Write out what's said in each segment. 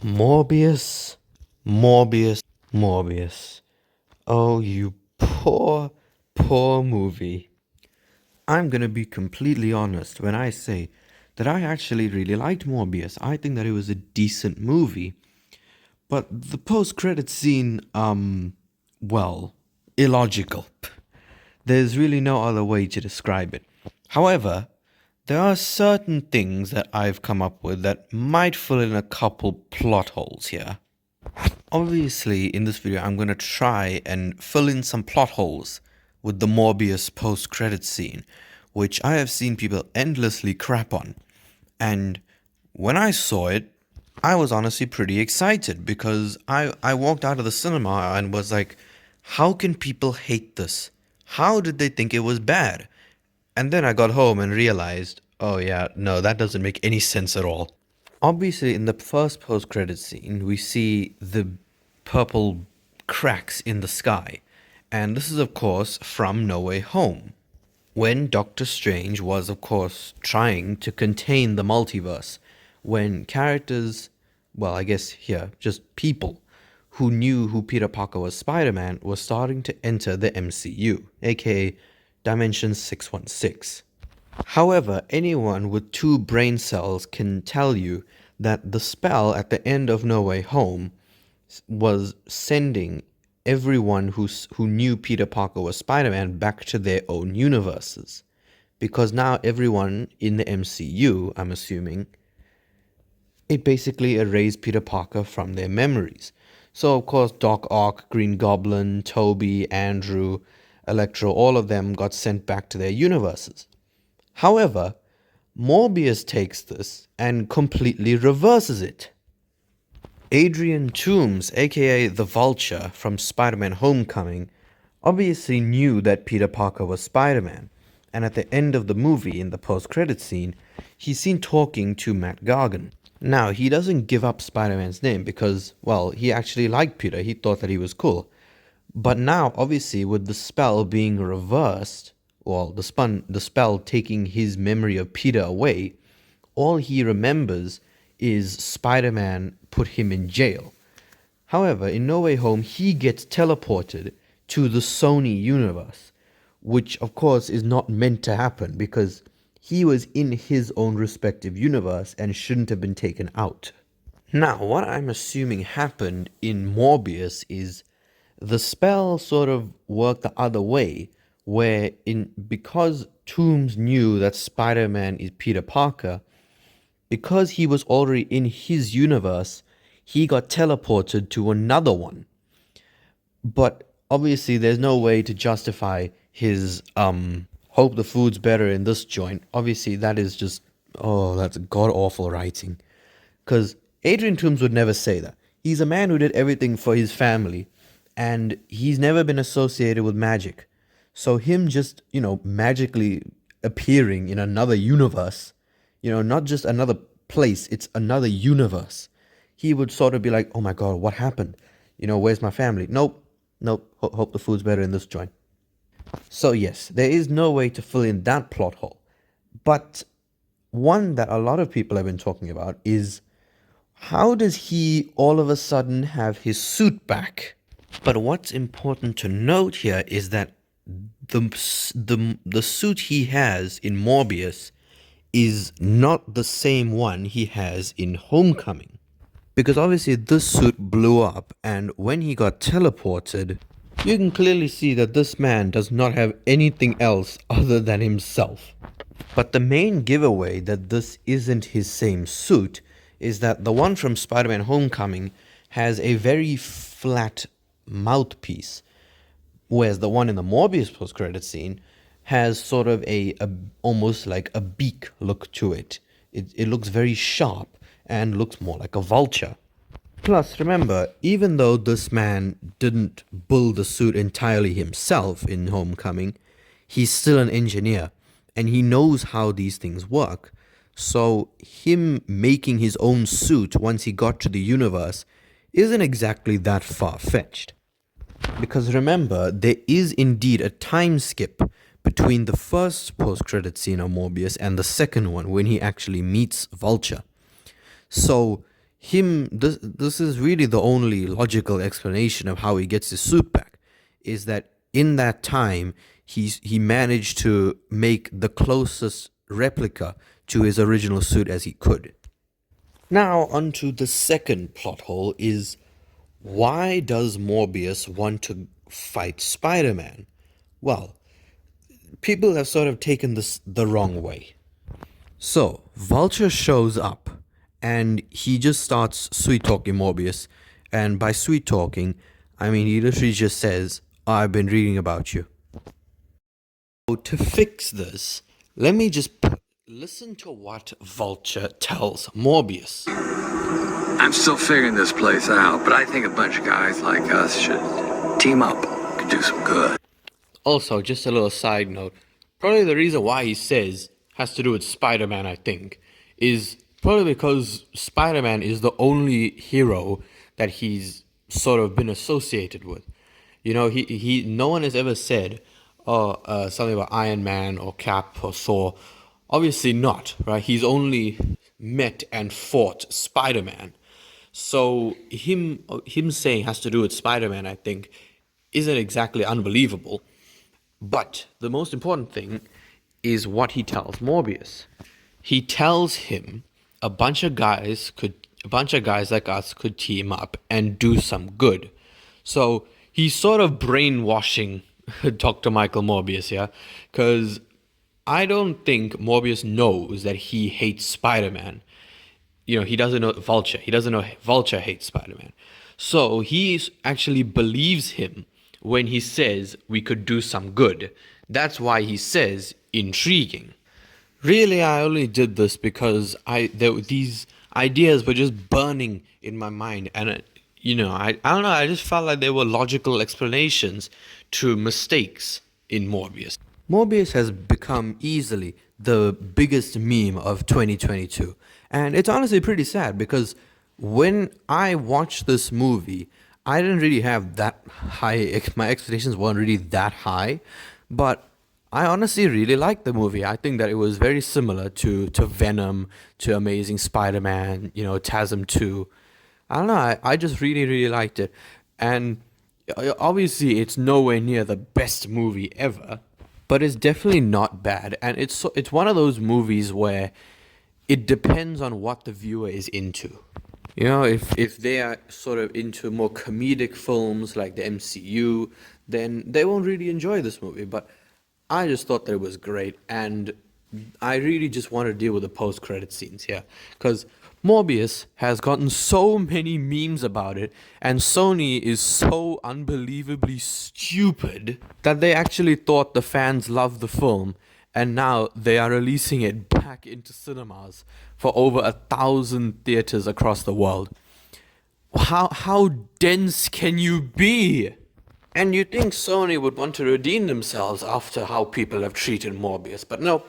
Morbius, Morbius, Morbius. Oh, you poor, poor movie. I'm gonna be completely honest when I say that I actually really liked Morbius. I think that it was a decent movie. But the post-credit scene, well, illogical. There's really no other way to describe it. However, there are certain things that I've come up with that might fill in a couple plot holes here. Obviously, in this video, I'm going to try and fill in some plot holes with the Morbius post-credit scene, which I have seen people endlessly crap on. And when I saw it, I was honestly pretty excited because I walked out of the cinema and was like, how can people hate this? How did they think it was bad? And then I got home and realized, oh yeah, no, that doesn't make any sense at all. Obviously, in the first post-credit scene, we see the purple cracks in the sky. And this is, of course, from No Way Home, when Doctor Strange was, of course, trying to contain the multiverse, when characters, well, I guess here, just people who knew who Peter Parker was Spider-Man were starting to enter the MCU, aka Dimension 616. However, anyone with two brain cells can tell you that the spell at the end of No Way Home was sending everyone who knew Peter Parker was Spider-Man back to their own universes. Because now everyone in the MCU, I'm assuming, it basically erased Peter Parker from their memories. So, of course, Doc Ock, Green Goblin, Toby, Andrew, Electro, all of them got sent back to their universes. However, Morbius takes this and completely reverses it. Adrian Toomes, aka the Vulture from Spider-Man Homecoming, obviously knew that Peter Parker was Spider-Man, and at the end of the movie, in the post-credit scene, he's seen talking to Matt Gargan. Now, he doesn't give up Spider-Man's name because, well, he actually liked Peter, he thought that he was cool. But now, obviously, with the spell being reversed, well, the spell taking his memory of Peter away, all he remembers is Spider-Man put him in jail. However, in No Way Home, he gets teleported to the Sony universe, which of course is not meant to happen because he was in his own respective universe and shouldn't have been taken out. Now, what I'm assuming happened in Morbius is the spell sort of worked the other way, where because Toomes knew that Spider-Man is Peter Parker, because he was already in his universe, he got teleported to another one. But obviously there's no way to justify his hope the food's better in this joint. Obviously that is just, oh, that's god awful writing. Because Adrian Toomes would never say that. He's a man who did everything for his family, and he's never been associated with magic. So him just, magically appearing in another universe, not just another place, it's another universe. He would sort of be like, oh my god, what happened? Where's my family? Nope, hope the food's better in this joint. So yes, there is no way to fill in that plot hole. But one that a lot of people have been talking about is, how does he all of a sudden have his suit back? But what's important to note here is that the suit he has in Morbius is not the same one he has in Homecoming. Because obviously this suit blew up, and when he got teleported, you can clearly see that this man does not have anything else other than himself. But the main giveaway that this isn't his same suit is that the one from Spider-Man Homecoming has a very flat mouthpiece, whereas the one in the Morbius post-credit scene has sort of a almost like a beak look to it. It looks very sharp and looks more like a vulture. Plus, remember, even though this man didn't build the suit entirely himself in Homecoming, he's still an engineer, and he knows how these things work. So him making his own suit once he got to the universe isn't exactly that far-fetched. Because remember, there is indeed a time skip between the first post-credit scene of Morbius and the second one when he actually meets Vulture. So this is really the only logical explanation of how he gets his suit back, is that in that time he managed to make the closest replica to his original suit as he could. Now onto the second plot hole is, why does Morbius want to fight Spider-Man? Well, people have sort of taken this the wrong way. So, Vulture shows up and he just starts sweet talking Morbius. And by sweet talking, I mean he literally just says, I've been reading about you. So to fix this, let me just listen to what Vulture tells Morbius. I'm still figuring this place out, but I think a bunch of guys like us should team up. Could do some good. Also, just a little side note, probably the reason why he says has to do with Spider-Man, I think, is probably because Spider-Man is the only hero that he's sort of been associated with. You know, no one has ever said, something about Iron Man or Cap or Thor. Obviously not, right? He's only met and fought Spider-Man. So him saying has to do with Spider-Man, I think, isn't exactly unbelievable. But the most important thing is what he tells Morbius. He tells him a bunch of guys like us could team up and do some good. So he's sort of brainwashing Dr. Michael Morbius here, because I don't think Morbius knows that he hates Spider-Man. You know, he doesn't know Vulture. He doesn't know Vulture hates Spider-Man. So he actually believes him when he says we could do some good. That's why he says intriguing. Really, I only did this because these ideas were just burning in my mind, and I don't know, I just felt like there were logical explanations to mistakes in Morbius. Morbius has become easily the biggest meme of 2022, and it's honestly pretty sad because when I watched this movie, I didn't really have that high, my expectations weren't really that high, but I honestly really liked the movie. I think that it was very similar to Venom, to Amazing Spider-Man, TASM 2. I don't know, I just really, really liked it. And obviously it's nowhere near the best movie ever, but it's definitely not bad. And it's one of those movies where it depends on what the viewer is into. You know, if they are sort of into more comedic films like the MCU, then they won't really enjoy this movie. But I just thought that it was great, and I really just want to deal with the post-credit scenes here, because Morbius has gotten so many memes about it, and Sony is so unbelievably stupid that they actually thought the fans loved the film, and now they are releasing it back into cinemas for over 1,000 theaters across the world. How dense can you be? And you'd think Sony would want to redeem themselves after how people have treated Morbius, but no,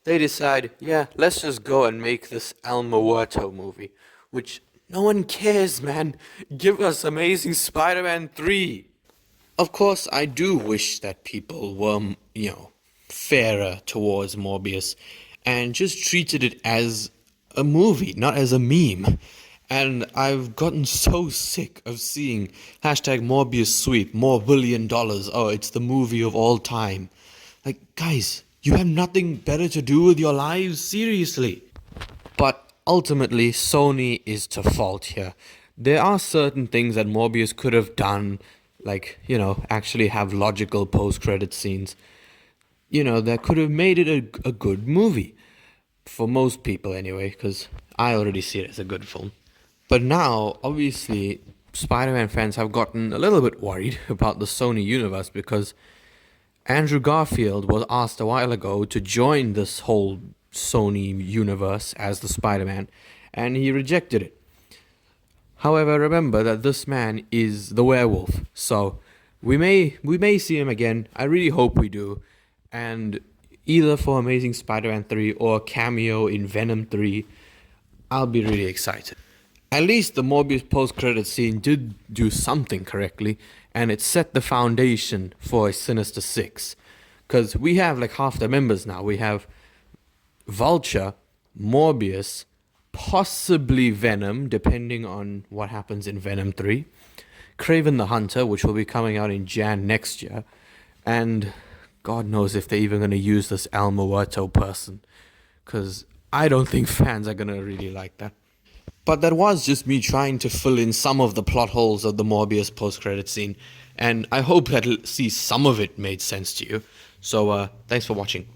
they decide, let's just go and make this El Muerto movie, which no one cares, man. Give us Amazing Spider-Man 3. Of course, I do wish that people were, fairer towards Morbius and just treated it as a movie, not as a meme. And I've gotten so sick of seeing hashtag Morbius sweep, more $1 billion. Oh, it's the movie of all time. Like, guys, you have nothing better to do with your lives? Seriously. But ultimately, Sony is to fault here. There are certain things that Morbius could have done, like, actually have logical post-credit scenes, that could have made it a good movie. For most people anyway, because I already see it as a good film. But now, obviously, Spider-Man fans have gotten a little bit worried about the Sony universe because Andrew Garfield was asked a while ago to join this whole Sony universe as the Spider-Man, and he rejected it. However, remember that this man is the werewolf, so we may see him again. I really hope we do, and either for Amazing Spider-Man 3 or a cameo in Venom 3, I'll be really excited. At least the Morbius post-credit scene did do something correctly, and it set the foundation for a Sinister Six. Because we have like half the members now. We have Vulture, Morbius, possibly Venom, depending on what happens in Venom 3. Kraven the Hunter, which will be coming out in Jan next year. And God knows if they're even going to use this Al Muerto person. Because I don't think fans are going to really like that. But that was just me trying to fill in some of the plot holes of the Morbius post-credit scene. And I hope that at least some of it made sense to you. So thanks for watching.